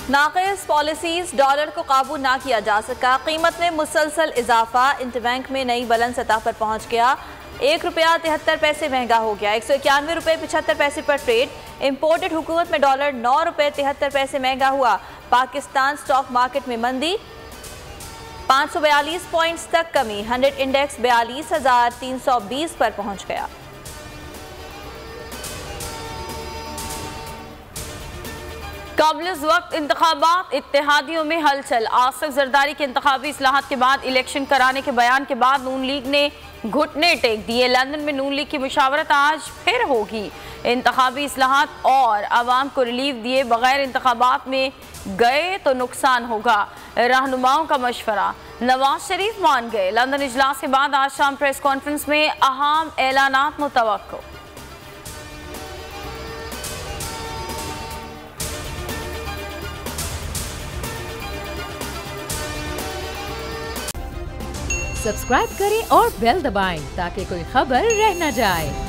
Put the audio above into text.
नाक़िस policies dollar को काबू ना किया जा सका, कीमत में मुसलसल इजाफा, इंटरबैंक में नई बुलंद सतह पर पहुंच गया। 1 रुपया 73 पैसे महंगा हो गया, 191 रुपये 75 पैसे पर ट्रेड। इंपोर्टेड हुकूमत में डॉलर 9 रुपये 73 पैसे महंगा हुआ। पाकिस्तान स्टॉक मार्केट में मंदी, 542 पॉइंट्स तक कमी, 100 इंडेक्स 42,320 पर पहुंच गया। काबिल वक्त इंतखाबात, इत्तेहादियों में हलचल। आसिफ जरदारी के इंतखाबी इस्लाहात के बाद इलेक्शन कराने के बयान के बाद नून लीग ने घुटने टेक दिए। लंदन में नून लीग की मुशावरत आज फिर होगी। इंतखाबी इस्लाहात और आवाम को रिलीफ दिए बगैर इंतखाबात में गए तो नुकसान होगा, रहनुमाओं का मशवरा। नवाज शरीफ मान गए। लंदन इजलास के बाद आज शाम प्रेस कॉन्फ्रेंस में अहम ऐलानात मुतवक्को। सब्सक्राइब करें और बेल दबाएं ताकि कोई खबर रह न जाए।